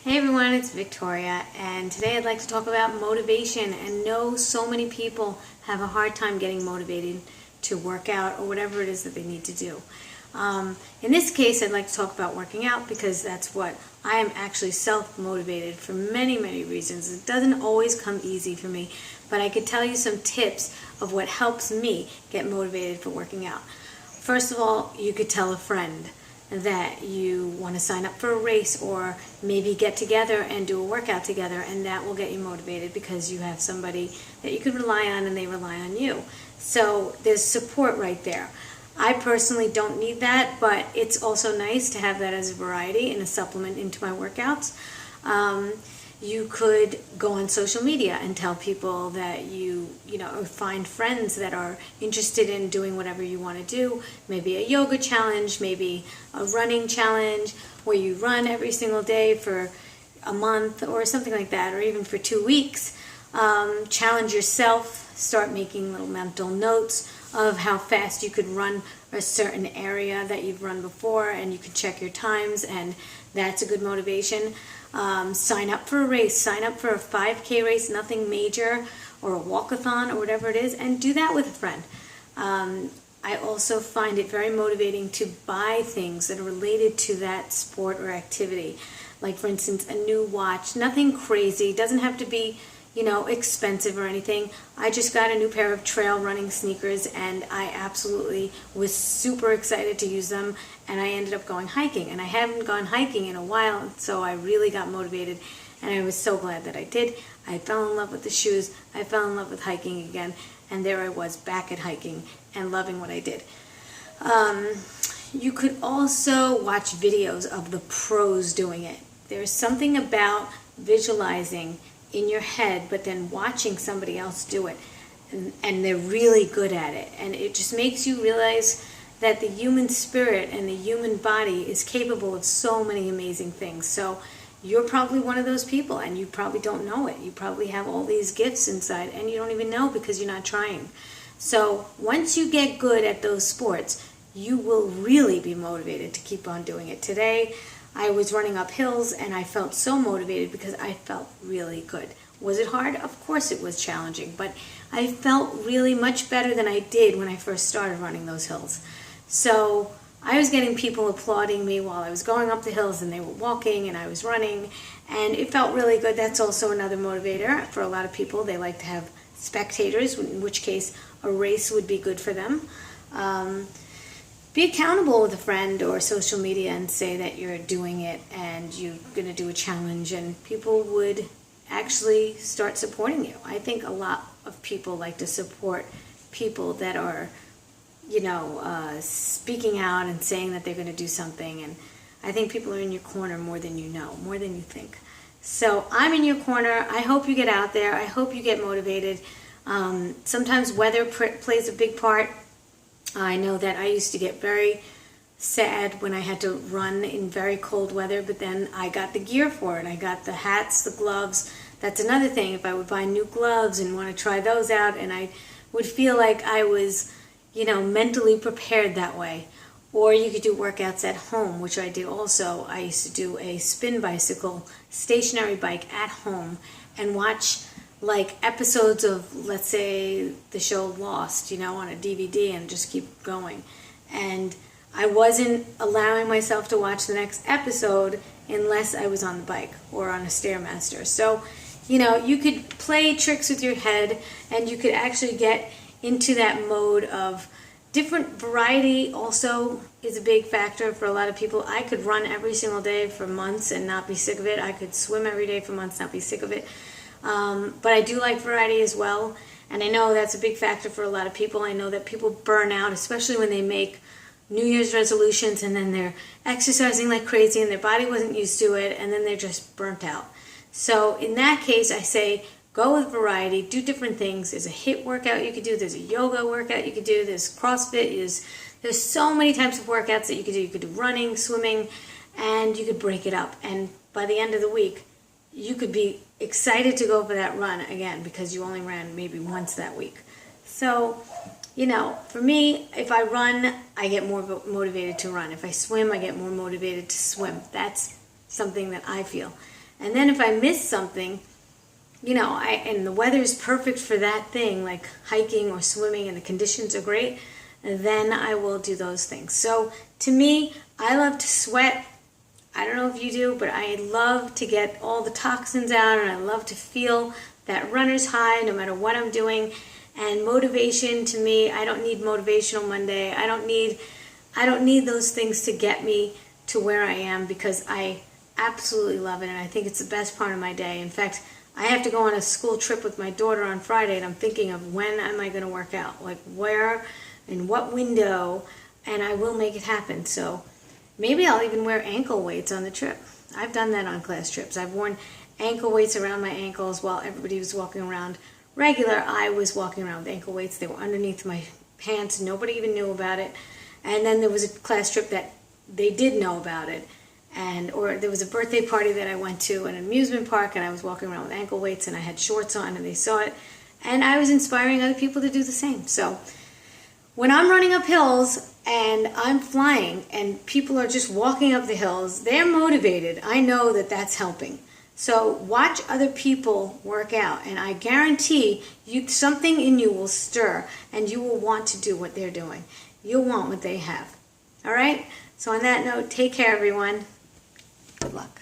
Hey everyone, it's Victoria, and today I'd like to talk about motivation. And know so many people have a hard time getting motivated to work out or whatever it is that they need to do. In this case, I'd like to talk about working out because that's what I am actually self-motivated for many reasons. It doesn't always come easy for me, but I could tell you some tips of what helps me get motivated for working out. First of all, you could tell a friend that you want to sign up for a race or maybe get together and do a workout together, and that will get you motivated because you have somebody that you can rely on and they rely on you. So there's support right there. I personally don't need that, but it's also nice to have that as a variety and a supplement into my workouts. You could go on social media and tell people that you know, or find friends that are interested in doing whatever you want to do. Maybe a yoga challenge, maybe a running challenge where you run every single day for a month or something like that, or even for 2 weeks. Challenge yourself, start making little mental notes of how fast you could run a certain area that you've run before, and you can check your times, and that's a good motivation. Sign up for a race, sign up for a 5K race, nothing major, or a walkathon or whatever it is, and do that with a friend. I also find it very motivating to buy things that are related to that sport or activity. Like, for instance, a new watch, nothing crazy, doesn't have to be expensive or anything. I just got a new pair of trail running sneakers and I absolutely was super excited to use them, and I ended up going hiking, and I haven't gone hiking in a while, so I really got motivated and I was so glad that I did. I fell in love with the shoes, I fell in love with hiking again, and there I was back at hiking and loving what I did. You could also watch videos of the pros doing it. There's something about visualizing in your head, but then watching somebody else do it, and they're really good at it, and it just makes you realize that the human spirit and the human body is capable of so many amazing things. So you're probably one of those people, and you probably don't know it. You probably have all these gifts inside and you don't even know because you're not trying. So once you get good at those sports, you will really be motivated to keep on doing it. Today I was running up hills and I felt so motivated because I felt really good. Was it hard? Of course it was challenging, but I felt really much better than I did when I first started running those hills. So I was getting people applauding me while I was going up the hills, and they were walking and I was running, and it felt really good. That's also another motivator for a lot of people. They like to have spectators, in which case a race would be good for them. Be accountable with a friend or social media and say that you're doing it and you're going to do a challenge, and people would actually start supporting you. I think a lot of people like to support people that are, speaking out and saying that they're going to do something, and I think people are in your corner more than you know, more than you think. So I'm in your corner. I hope you get out there. I hope you get motivated. Sometimes weather plays a big part. I know that I used to get very sad when I had to run in very cold weather, but then I got the gear for it. I got the hats, the gloves. That's another thing. If I would buy new gloves and want to try those out, and I would feel like I was, mentally prepared that way. Or you could do workouts at home, which I did also. I used to do a spin bicycle, stationary bike at home, and watch like episodes of, let's say, the show Lost, on a DVD, and just keep going. And I wasn't allowing myself to watch the next episode unless I was on the bike or on a Stairmaster. So, you could play tricks with your head, and you could actually get into that mode of different variety. Also is a big factor for a lot of people. I could run every single day for months and not be sick of it. I could swim every day for months, not be sick of it. But I do like variety as well, and I know that's a big factor for a lot of people. I know that people burn out, especially when they make New Year's resolutions and then they're exercising like crazy and their body wasn't used to it, and then they're just burnt out. So in that case, I say go with variety, do different things. There's a HIIT workout you could do, there's a yoga workout you could do, there's CrossFit, there's so many types of workouts that you could do. You could do running, swimming, and you could break it up. And by the end of the week, you could be excited to go for that run again because you only ran maybe once that week. So, for me, if I run, I get more motivated to run. If I swim, I get more motivated to swim. That's something that I feel. And then if I miss something, and the weather is perfect for that thing, like hiking or swimming, and the conditions are great, then I will do those things. So to me, I love to sweat. I don't know if you do, but I love to get all the toxins out, and I love to feel that runner's high no matter what I'm doing. And motivation, to me, I don't need motivational Monday. I don't need those things to get me to where I am, because I absolutely love it, and I think it's the best part of my day. In fact, I have to go on a school trip with my daughter on Friday, and I'm thinking of when am I going to work out, like where, in what window, and I will make it happen. So maybe I'll even wear ankle weights on the trip. I've done that on class trips. I've worn ankle weights around my ankles while everybody was walking around regular. I was walking around with ankle weights. They were underneath my pants. Nobody even knew about it. And then there was a class trip that they did know about it. Or there was a birthday party that I went to at an amusement park, and I was walking around with ankle weights, and I had shorts on, and they saw it. And I was inspiring other people to do the same. So when I'm running up hills and I'm flying and people are just walking up the hills, they're motivated. I know that that's helping. So watch other people work out, and I guarantee you something in you will stir, and you will want to do what they're doing. You'll want what they have. All right? So on that note, take care, everyone. Good luck.